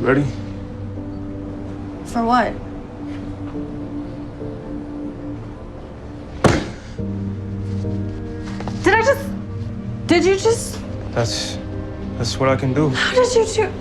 ready? For what? Did you just... That's what I can do. How did you do...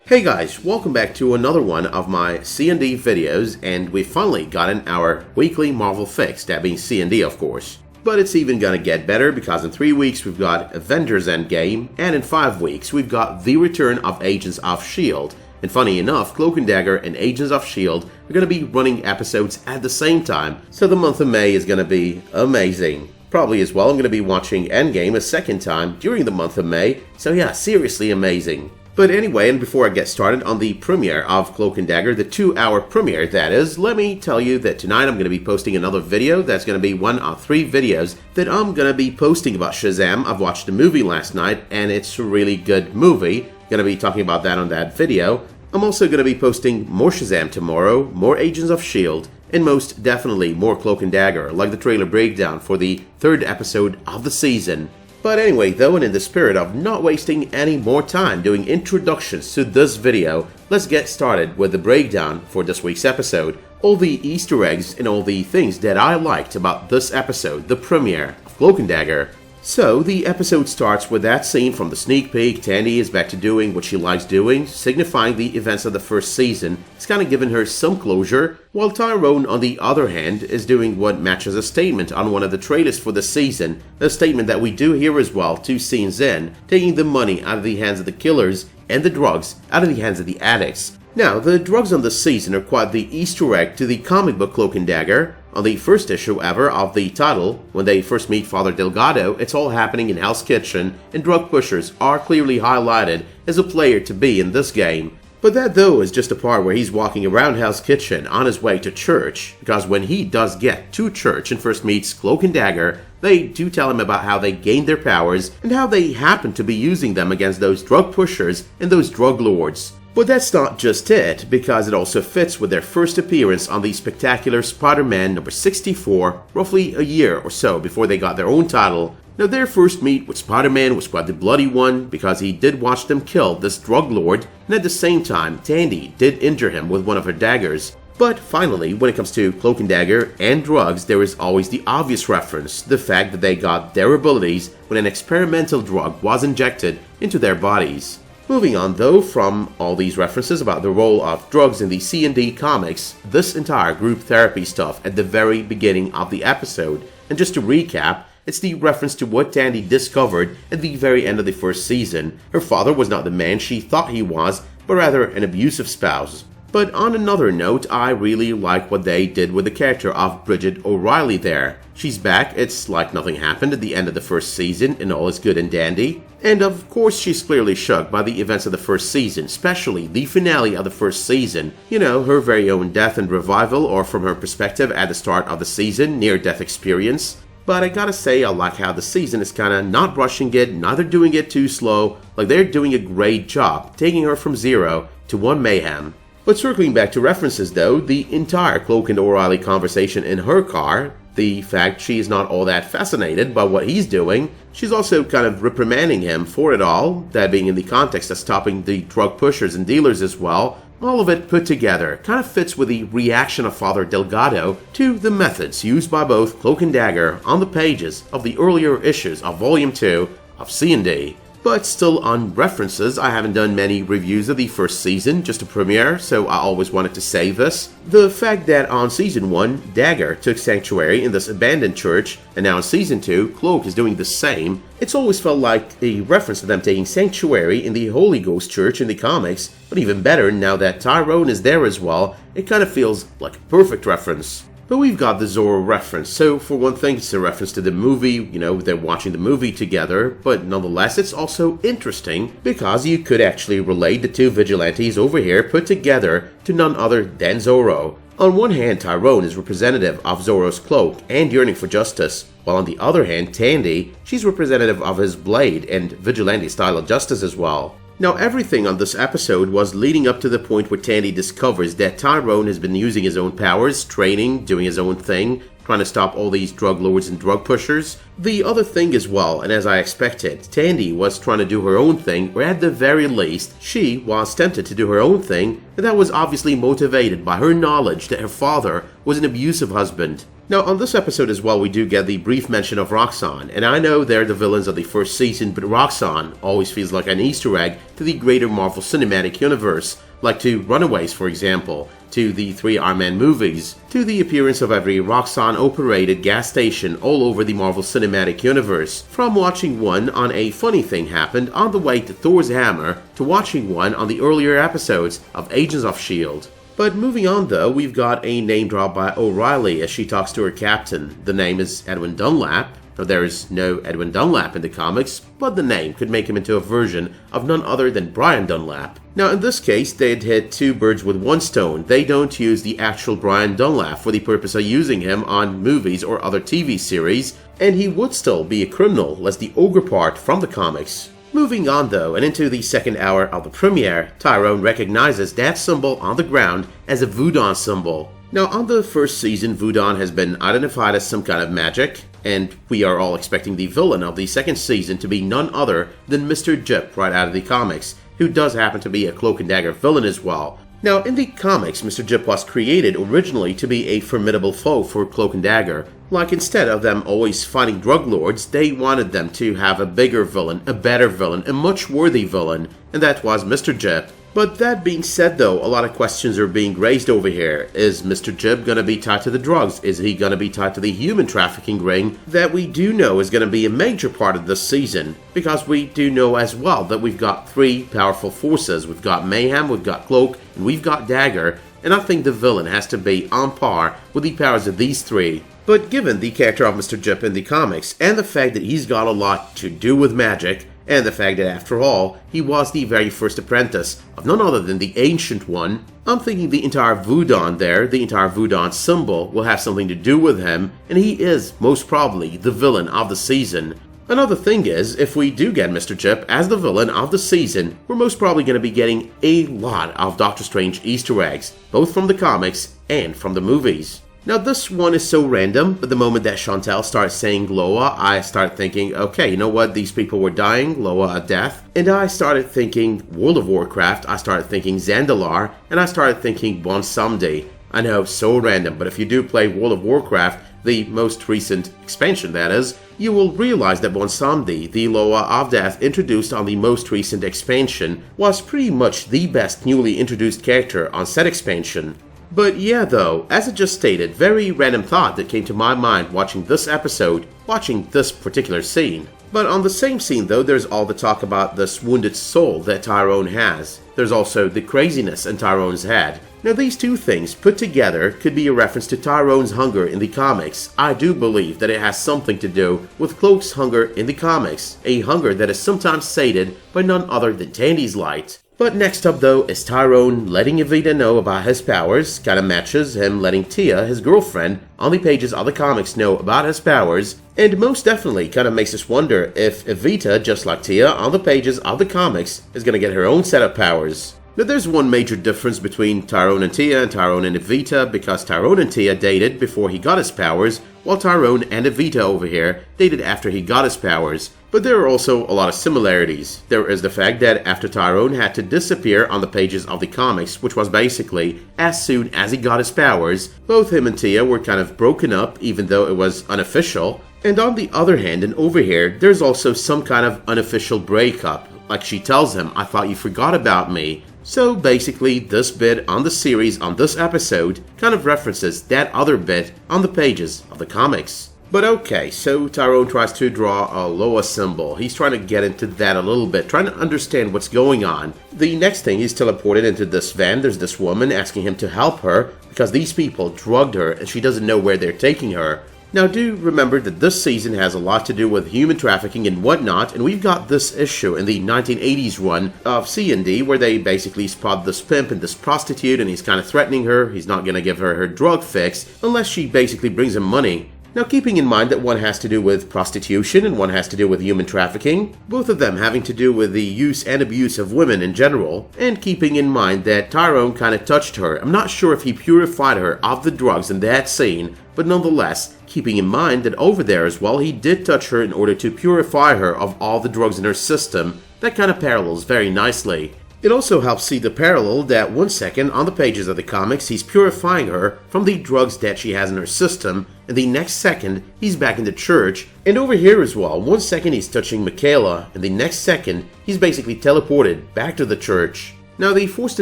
Hey guys, welcome back to another one of my C&D videos, and we've finally gotten our weekly Marvel fix, that being C&D of course. But it's even gonna get better because in 3 weeks we've got Avengers Endgame, and in 5 weeks we've got the return of Agents of S.H.I.E.L.D. And funny enough, Cloak Dagger and Agents of S.H.I.E.L.D. are gonna be running episodes at the same time, so the month of May is gonna be amazing. Probably as well I'm gonna be watching Endgame a second time during the month of May, so yeah, seriously amazing. But anyway, and before I get started on the premiere of Cloak Dagger, the 2-hour premiere that is, let me tell you that tonight I'm going to be posting another video. That's going to be one of 3 videos that I'm going to be posting about Shazam. I've watched the movie last night and it's a really good movie. Going to be talking about that on that video. I'm also going to be posting more Shazam tomorrow, more Agents of S.H.I.E.L.D., and most definitely more Cloak Dagger, like the trailer breakdown for the 3rd episode of the season. But anyway though, and in the spirit of not wasting any more time doing introductions to this video, let's get started with the breakdown for this week's episode. All the Easter eggs and all the things that I liked about this episode, the premiere of Cloak Dagger. So, the episode starts with that scene from the sneak peek. Tandy is back to doing what she likes doing, signifying the events of the first season. It's kind of given her some closure, while Tyrone, on the other hand, is doing what matches a statement on one of the trailers for the season, a statement that we do here as well 2 scenes in, taking the money out of the hands of the killers and the drugs out of the hands of the addicts. Now, the drugs on this season are quite the Easter egg to the comic book Cloak Dagger. On the first issue ever of the title, when they first meet Father Delgado, it's all happening in Hell's Kitchen, and drug pushers are clearly highlighted as a player to be in this game. But that though is just a part where he's walking around Hell's Kitchen on his way to church, because when he does get to church and first meets Cloak Dagger, they do tell him about how they gained their powers and how they happen to be using them against those drug pushers and those drug lords. But that's not just it, because it also fits with their first appearance on the spectacular Spider-Man number 64, roughly a year or so before they got their own title. Now their first meet with Spider-Man was quite the bloody one, because he did watch them kill this drug lord, and at the same time Tandy did injure him with one of her daggers. But finally, when it comes to Cloak Dagger and drugs, there is always the obvious reference, the fact that they got their abilities when an experimental drug was injected into their bodies. Moving on though from all these references about the role of drugs in the C&D comics, this entire group therapy stuff at the very beginning of the episode, and just to recap, it's the reference to what Tandy discovered at the very end of the first season. Her father was not the man she thought he was, but rather an abusive spouse. But on another note, I really like what they did with the character of Brigid O'Reilly there. She's back, it's like nothing happened at the end of the first season and all is good and dandy. And of course she's clearly shook by the events of the first season, especially the finale of the first season. You know, her very own death and revival, or from her perspective at the start of the season, near-death experience. But I gotta say, I like how the season is kinda not rushing it, neither doing it too slow, like they're doing a great job, taking her from 0 to 1 Mayhem. But circling back to references though, the entire Cloak and O'Reilly conversation in her car, the fact she is not all that fascinated by what he's doing, she's also kind of reprimanding him for it all, that being in the context of stopping the drug pushers and dealers as well. All of it put together kind of fits with the reaction of Father Delgado to the methods used by both Cloak Dagger on the pages of the earlier issues of Volume 2 of C&D. But still on references, I haven't done many reviews of the first season, just a premiere, so I always wanted to say this. The fact that on Season 1, Dagger took sanctuary in this abandoned church, and now in Season 2, Cloak is doing the same, it's always felt like a reference to them taking sanctuary in the Holy Ghost Church in the comics, but even better, now that Tyrone is there as well, it kind of feels like a perfect reference. But we've got the Zorro reference, so for one thing it's a reference to the movie, you know, they're watching the movie together, but nonetheless it's also interesting because you could actually relate the 2 vigilantes over here put together to none other than Zorro. On one hand, Tyrone is representative of Zorro's cloak and yearning for justice, while on the other hand, Tandy, she's representative of his blade and vigilante style of justice as well. Now everything on this episode was leading up to the point where Tandy discovers that Tyrone has been using his own powers, training, doing his own thing, trying to stop all these drug lords and drug pushers. The other thing as well, and as I expected, Tandy was trying to do her own thing, or at the very least, she was tempted to do her own thing, and that was obviously motivated by her knowledge that her father was an abusive husband. Now, on this episode as well, we do get the brief mention of Roxon, and I know they're the villains of the first season, but Roxon always feels like an Easter egg to the greater Marvel Cinematic Universe, like to Runaways, for example, to the 3 Iron Man movies, to the appearance of every Roxon-operated gas station all over the Marvel Cinematic Universe, from watching one on A Funny Thing Happened on the way to Thor's Hammer, to watching one on the earlier episodes of Agents of S.H.I.E.L.D. But moving on though, we've got a name drop by O'Reilly as she talks to her captain. The name is Edwin Dunlap. Now, there is no Edwin Dunlap in the comics, but the name could make him into a version of none other than Brian Dunlap. Now in this case, they'd hit 2 birds with 1 stone. They don't use the actual Brian Dunlap for the purpose of using him on movies or other TV series, and he would still be a criminal as the ogre part from the comics. Moving on though, and into the second hour of the premiere, Tyrone recognizes that symbol on the ground as a Voodoo symbol. Now on the first season, Voodoo has been identified as some kind of magic, and we are all expecting the villain of the second season to be none other than Mr. Jip right out of the comics, who does happen to be a Cloak and Dagger villain as well. Now in the comics, Mr. Jip was created originally to be a formidable foe for Cloak and Dagger. Like instead of them always fighting drug lords, they wanted them to have a bigger villain, a better villain, a much worthy villain, and that was Mr. Jip. But that being said though, a lot of questions are being raised over here. Is Mr. Jip gonna be tied to the drugs? Is he gonna be tied to the human trafficking ring that we do know is gonna be a major part of this season? Because we do know as well that we've got 3 powerful forces. We've got Mayhem, we've got Cloak, and we've got Dagger, and I think the villain has to be on par with the powers of these 3. But given the character of Mr. Jip in the comics, and the fact that he's got a lot to do with magic, and the fact that after all, he was the very first apprentice of none other than the Ancient One, I'm thinking the entire Voodoo there, the entire Voodoo symbol, will have something to do with him, and he is most probably the villain of the season. Another thing is, if we do get Mr. Jip as the villain of the season, we're most probably going to be getting a lot of Doctor Strange Easter eggs, both from the comics and from the movies. Now this one is so random, but the moment that Chantel starts saying Loa, I start thinking, okay, you know what, these people were dying, Loa a death, and I started thinking World of Warcraft, I started thinking Zandalar, and I started thinking Bonsumdi. I know, so random, but if you do play World of Warcraft, the most recent expansion that is, you will realize that Bonsumdi, the Loa of Death introduced on the most recent expansion, was pretty much the best newly introduced character on said expansion. But yeah though, as I just stated, very random thought that came to my mind watching this episode, watching this particular scene. But on the same scene though, there's all the talk about this wounded soul that Tyrone has. There's also the craziness in Tyrone's head. Now these 2 things put together could be a reference to Tyrone's hunger in the comics. I do believe that it has something to do with Cloak's hunger in the comics, a hunger that is sometimes sated by none other than Tandy's light. But next up though is Tyrone letting Evita know about his powers, kinda matches him letting Tia, his girlfriend, on the pages of the comics know about his powers, and most definitely kinda makes us wonder if Evita, just like Tia on the pages of the comics, is gonna get her own set of powers. Now there's one major difference between Tyrone and Tia and Tyrone and Evita, because Tyrone and Tia dated before he got his powers, while Tyrone and Evita over here dated after he got his powers. But there are also a lot of similarities. There is the fact that after Tyrone had to disappear on the pages of the comics, which was basically as soon as he got his powers, both him and Tia were kind of broken up even though it was unofficial. And on the other hand, and over here, there's also some kind of unofficial breakup. Like she tells him, I thought you forgot about me. So basically, this bit on the series on this episode kind of references that other bit on the pages of the comics. But okay, so Tyrone tries to draw a Loa symbol. He's trying to get into that a little bit, trying to understand what's going on. The next thing, he's teleported into this van. There's this woman asking him to help her because these people drugged her and she doesn't know where they're taking her. Now do remember that this season has a lot to do with human trafficking and whatnot, and we've got this issue in the 1980s run of C&D where they basically spot this pimp and this prostitute and he's kind of threatening her. He's not going to give her her drug fix unless she basically brings him money. Now, keeping in mind that one has to do with prostitution and one has to do with human trafficking, both of them having to do with the use and abuse of women in general, and keeping in mind that Tyrone kind of touched her, I'm not sure if he purified her of the drugs in that scene, but nonetheless, keeping in mind that over there as well, he did touch her in order to purify her of all the drugs in her system, that kind of parallels very nicely. It also helps see the parallel that 1 second on the pages of the comics he's purifying her from the drugs that she has in her system, and the next second he's back in the church, and over here as well, 1 second he's touching Michaela, and the next second he's basically teleported back to the church. Now, the forced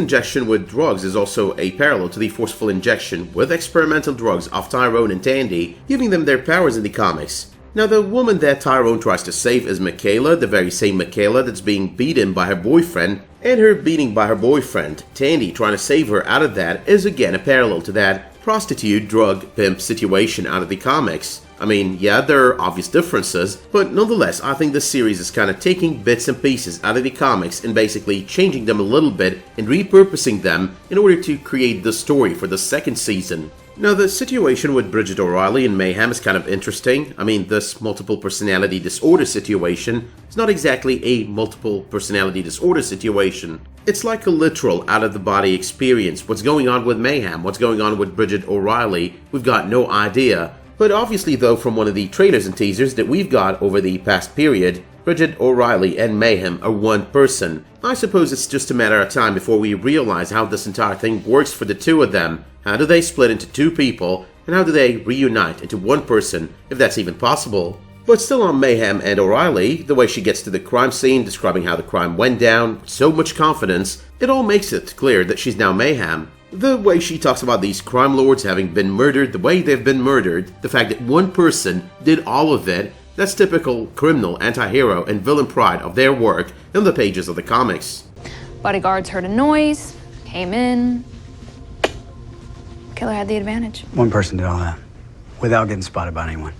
injection with drugs is also a parallel to the forceful injection with experimental drugs of Tyrone and Tandy, giving them their powers in the comics. Now, the woman that Tyrone tries to save is Michaela, the very same Michaela that's being beaten by her boyfriend, and her beating by her boyfriend, Tandy trying to save her out of that, is again a parallel to that prostitute, drug, pimp situation out of the comics. I mean, yeah, there are obvious differences, but nonetheless, I think this series is kind of taking bits and pieces out of the comics and basically changing them a little bit and repurposing them in order to create the story for the second season. Now, the situation with Brigid O'Reilly and Mayhem is kind of interesting. I mean, this multiple personality disorder situation is not exactly a multiple personality disorder situation. It's like a literal out-of-the-body experience. What's going on with Mayhem? What's going on with Brigid O'Reilly? We've got no idea. But obviously, though, from one of the trailers and teasers that we've got over the past period, Brigid O'Reilly and Mayhem are one person. I suppose it's just a matter of time before we realize how this entire thing works for the two of them. How do they split into two people, and how do they reunite into one person, if that's even possible? But still on Mayhem and O'Reilly, the way she gets to the crime scene, describing how the crime went down, with so much confidence, it all makes it clear that she's now Mayhem. The way she talks about these crime lords having been murdered, the way they've been murdered, the fact that one person did all of it, that's typical criminal, anti-hero, and villain pride of their work in the pages of the comics. Bodyguards heard a noise, came in. Killer had the advantage. One person did all that, without getting spotted by anyone.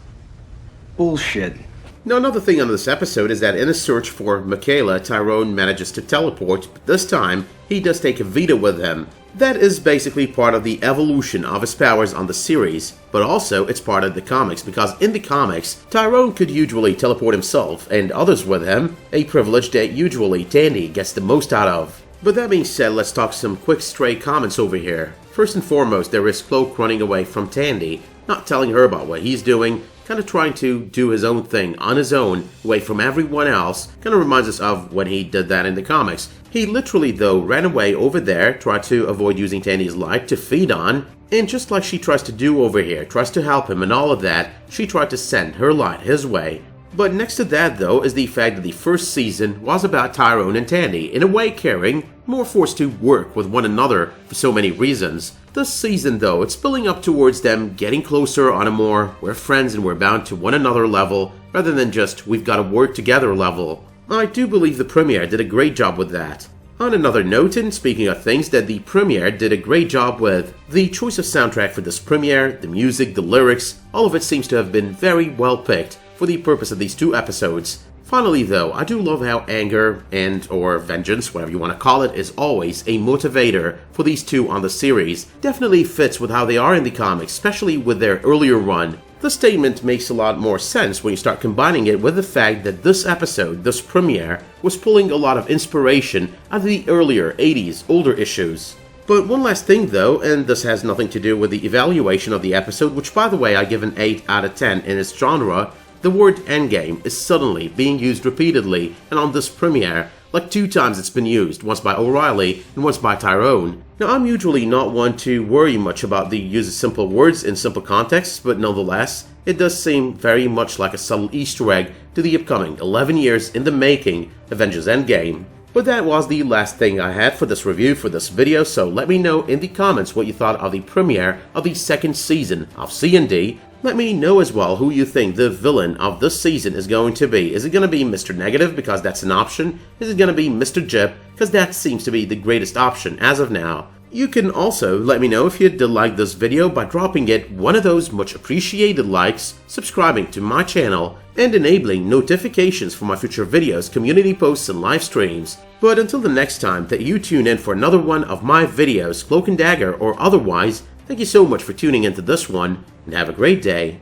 Bullshit. Now, another thing on this episode is that in a search for Michaela, Tyrone manages to teleport, but this time, he does take a Vita with him. That is basically part of the evolution of his powers on the series, but also it's part of the comics, because in the comics, Tyrone could usually teleport himself and others with him, a privilege that usually Tandy gets the most out of. But that being said, let's talk some quick stray comments over here. First and foremost, there is Cloak running away from Tandy, not telling her about what he's doing, kind of trying to do his own thing on his own, away from everyone else. Kind of reminds us of when he did that in the comics. He literally, though, ran away over there, tried to avoid using Tandy's light to feed on, and just like she tries to do over here, tries to help him and all of that, she tried to send her light his way. But next to that, though, is the fact that the first season was about Tyrone and Tandy, in a way caring, more forced to work with one another for so many reasons. This season, though, it's spilling up towards them getting closer on a more we're friends and we're bound to one another level, rather than just we've got to work together level. I do believe the premiere did a great job with that. On another note, and speaking of things that the premiere did a great job with, the choice of soundtrack for this premiere, the music, the lyrics, all of it seems to have been very well picked for the purpose of these two episodes. Finally, though, I do love how anger and or vengeance, whatever you want to call it, is always a motivator for these two on the series. Definitely fits with how they are in the comics, especially with their earlier run. The statement makes a lot more sense when you start combining it with the fact that this episode, this premiere, was pulling a lot of inspiration out of the earlier 80s, older issues. But one last thing though, and this has nothing to do with the evaluation of the episode, which by the way I give an 8 out of 10 in its genre, the word endgame is suddenly being used repeatedly, and on this premiere, like 2 times it's been used, once by O'Reilly and once by Tyrone. Now, I'm usually not one to worry much about the use of simple words in simple contexts, but nonetheless, it does seem very much like a subtle Easter egg to the upcoming 11 years in the making Avengers Endgame. But that was the last thing I had for this review for this video, so let me know in the comments what you thought of the premiere of the second season of C&D. Let me know as well who you think the villain of this season is going to be. Is it going to be Mr. Negative because that's an option? Is it going to be Mr. Jip because that seems to be the greatest option as of now? You can also let me know if you did like this video by dropping it one of those much appreciated likes, subscribing to my channel, and enabling notifications for my future videos, community posts, and live streams. But until the next time that you tune in for another one of my videos, Cloak and Dagger or otherwise, thank you so much for tuning into this one, and have a great day.